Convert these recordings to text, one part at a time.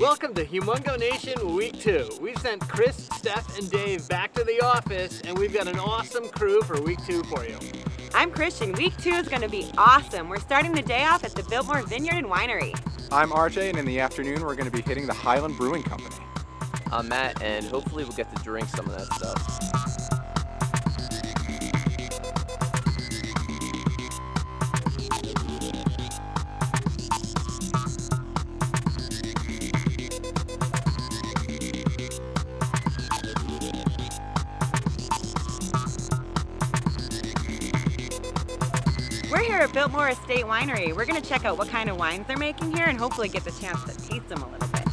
Welcome to Humongo Nation Week 2. We've sent Chris, Steph, and Dave back to the office, and we've got an awesome crew for Week 2 for you. I'm Christian. Week 2 is going to be awesome. We're starting the day off at the Biltmore Vineyard and Winery. I'm RJ, and in the afternoon we're going to be hitting the Highland Brewing Company. I'm Matt, and hopefully we'll get to drink some of that stuff. We're here at Biltmore Estate Winery. We're going to check out what kind of wines they're making here and hopefully get the chance to taste them a little bit.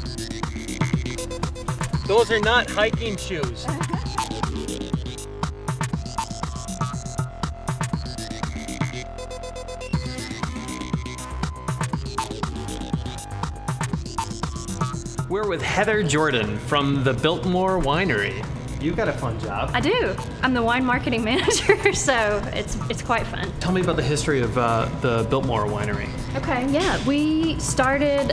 Those are not hiking shoes. We're with Heather Jordan from the Biltmore Winery. You've got a fun job. I do. I'm the wine marketing manager, so it's quite fun. Tell me about the history of the Biltmore Winery. Okay, yeah. We started,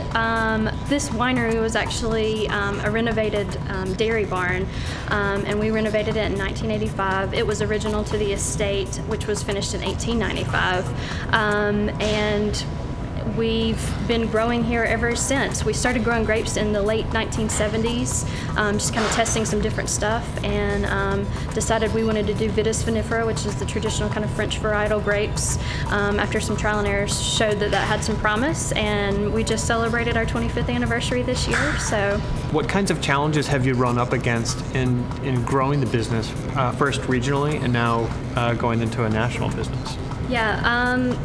this winery was actually a renovated dairy barn, and we renovated it in 1985. It was original to the estate, which was finished in 1895. And we've been growing here ever since. We started growing grapes in the late 1970s, just kind of testing some different stuff, and decided we wanted to do Vitis vinifera, which is the traditional kind of French varietal grapes. After some trial and errors showed that that had some promise, and we just celebrated our 25th anniversary this year. So, what kinds of challenges have you run up against in growing the business, first regionally and now going into a national business? Yeah,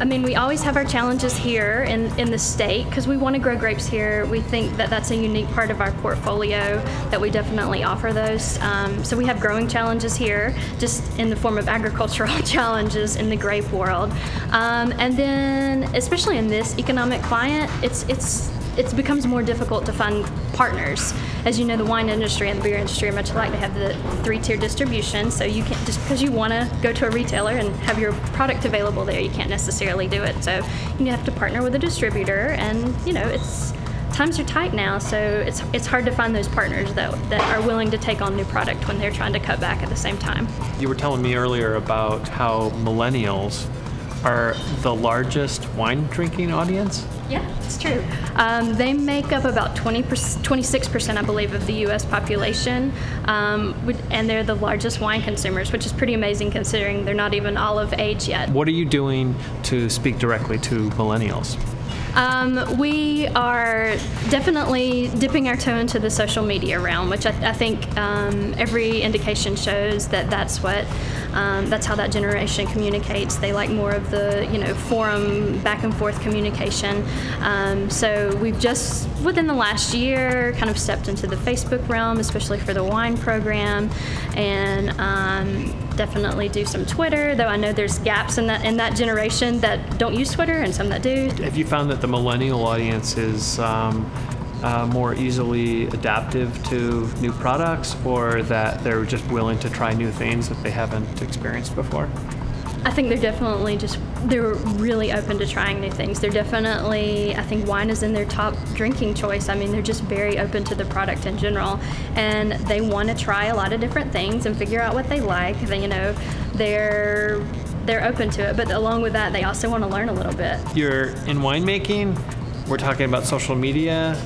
I mean, we always have our challenges here in the state because we want to grow grapes here. We think that that's a unique part of our portfolio, that we definitely offer those. So we have growing challenges here, just in the form of agricultural challenges in the grape world. And then, especially in this economic climate, it becomes more difficult to find partners. As you know, the wine industry and the beer industry are much alike. They have the three-tier distribution, so you can't, just because you want to go to a retailer and have your product available there, you can't necessarily do it. So you have to partner with a distributor, and you know, times are tight now, so it's hard to find those partners that are willing to take on new product when they're trying to cut back at the same time. You were telling me earlier about how millennials are the largest wine drinking audience? Yeah, it's true. They make up about 26%, I believe, of the U.S. population, and they're the largest wine consumers, which is pretty amazing considering they're not even all of age yet. What are you doing to speak directly to millennials? We are definitely dipping our toe into the social media realm, which I think every indication shows that that's how that generation communicates. They like more of the forum back and forth communication. So we've just within the last year kind of stepped into the Facebook realm, especially for the wine program, and definitely do some Twitter, though I know there's gaps in that generation that don't use Twitter and some that do. Have you found that the millennial audience is more easily adaptive to new products, or that they're just willing to try new things that they haven't experienced before? I think they're really open to trying new things. They're definitely, I think wine is in their top drinking choice. I mean, they're just very open to the product in general, and they want to try a lot of different things and figure out what they like. They're open to it, but along with that, they also want to learn a little bit. You're in winemaking. We're talking about social media.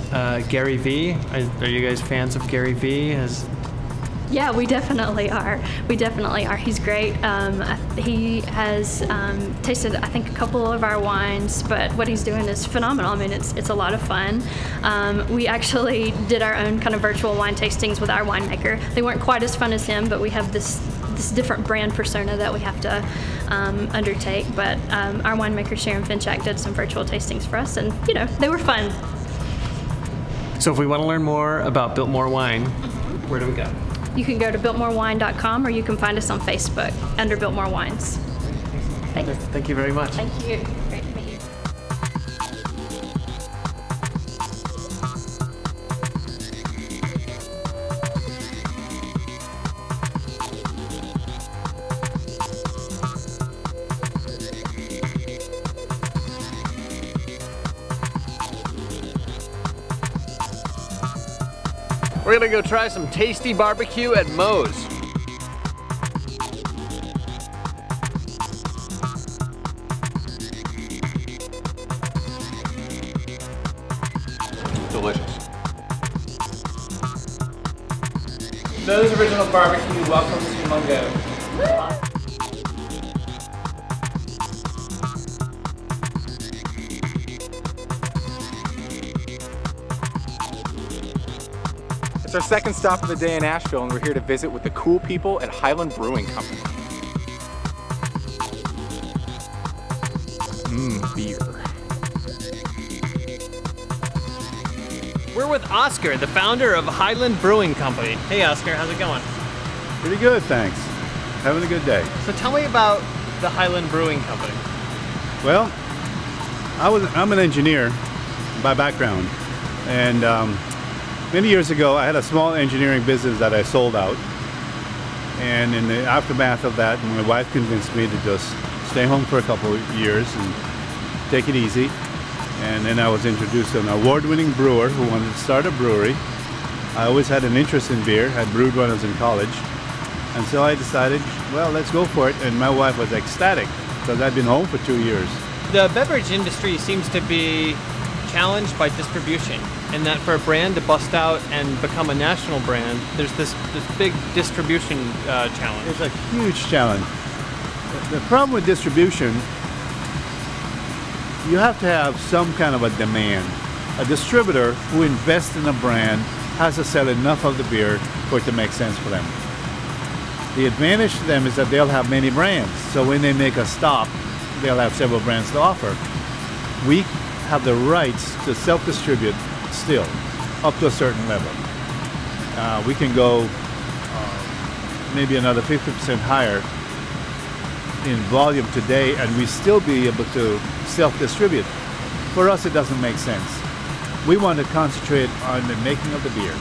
Gary Vee. Are you guys fans of Gary Vee? Yeah, we definitely are. He's great. He has tasted, I think, a couple of our wines, but what he's doing is phenomenal. I mean, it's a lot of fun. We actually did our own kind of virtual wine tastings with our winemaker. They weren't quite as fun as him, but we have this different brand persona that we have to undertake. But our winemaker, Sharon Finchak, did some virtual tastings for us, and they were fun. So if we want to learn more about Biltmore Wine, where do we go? You can go to biltmorewine.com, or you can find us on Facebook under Biltmore Wines. Thanks. Thank you very much. Thank you. Great to meet you. We're gonna go try some tasty barbecue at Moe's. Delicious. Moe's Original Barbecue welcomes Humongo. It's our second stop of the day in Asheville, and we're here to visit with the cool people at Highland Brewing Company. Beer. We're with Oscar, the founder of Highland Brewing Company. Hey Oscar, how's it going? Pretty good, thanks. Having a good day. So tell me about the Highland Brewing Company. Well, I'm an engineer by background, and many years ago I had a small engineering business that I sold out, and in the aftermath of that, my wife convinced me to just stay home for a couple of years and take it easy. And then I was introduced to an award-winning brewer who wanted to start a brewery. I always had an interest in beer, had brewed when I was in college. And so I decided, well, let's go for it. And my wife was ecstatic because I'd been home for 2 years. The beverage industry seems to be challenged by distribution, and that for a brand to bust out and become a national brand, there's this big distribution challenge. It's a huge challenge. The problem with distribution, you have to have some kind of a demand. A distributor who invests in a brand has to sell enough of the beer for it to make sense for them. The advantage to them is that they'll have many brands, so when they make a stop, they'll have several brands to offer. We have the rights to self-distribute still, up to a certain level. We can go maybe another 50% higher in volume today, and we still be able to self-distribute. For us, it doesn't make sense. We want to concentrate on the making of the beer,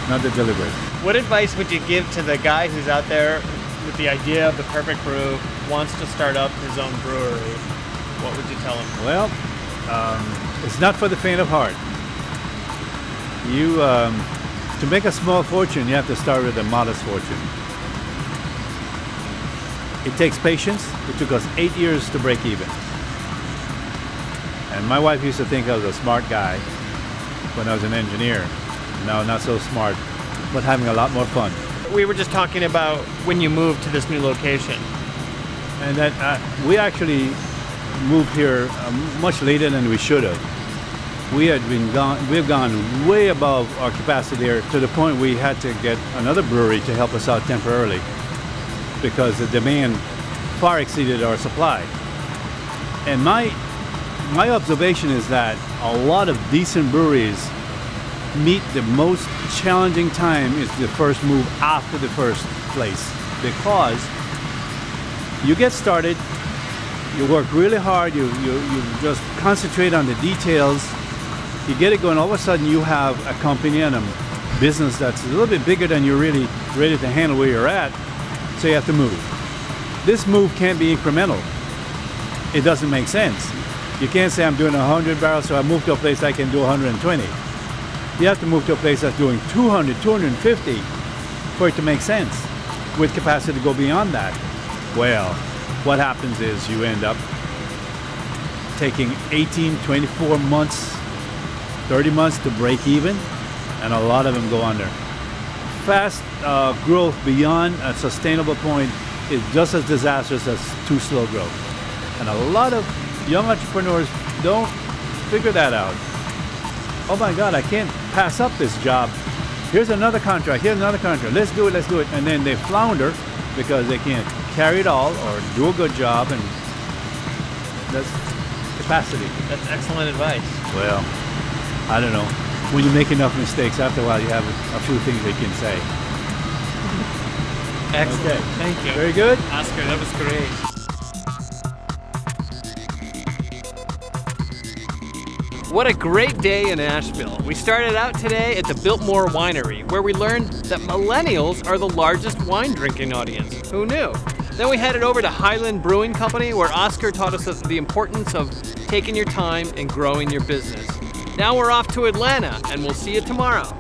not the delivery. What advice would you give to the guy who's out there with the idea of the perfect brew, wants to start up his own brewery? What would you tell him? Well, it's not for the faint of heart. To make a small fortune, you have to start with a modest fortune. It takes patience. It took us 8 years to break even. And my wife used to think I was a smart guy when I was an engineer. Now, not so smart, but having a lot more fun. We were just talking about when you moved to this new location. And that we actually moved here much later than we should have. We've gone way above our capacity there, to the point we had to get another brewery to help us out temporarily, because the demand far exceeded our supply. And my observation is that a lot of decent breweries meet the most challenging time is the first move after the first place, because you get started, you work really hard, you just concentrate on the details, you get it going, all of a sudden you have a company and a business that's a little bit bigger than you're really ready to handle where you're at, so you have to move. This move can't be incremental. It doesn't make sense. You can't say I'm doing 100 barrels, so I move to a place I can do 120. You have to move to a place that's doing 200, 250 for it to make sense, with capacity to go beyond that. Well, what happens is you end up taking 18, 24 months, 30 months to break even, and a lot of them go under. Fast growth beyond a sustainable point is just as disastrous as too slow growth. And a lot of young entrepreneurs don't figure that out. Oh my God, I can't pass up this job. Here's another contract, here's another contract. Let's do it. And then they flounder because they can't carry it all or do a good job, and that's capacity. That's excellent advice. Well, I don't know. When you make enough mistakes, after a while you have a few things they can say. Excellent. Okay. Thank you. Very good. Oscar, that was great. What a great day in Asheville. We started out today at the Biltmore Winery, where we learned that millennials are the largest wine drinking audience. Who knew? Then we headed over to Highland Brewing Company, where Oscar taught us the importance of taking your time and growing your business. Now we're off to Atlanta, and we'll see you tomorrow.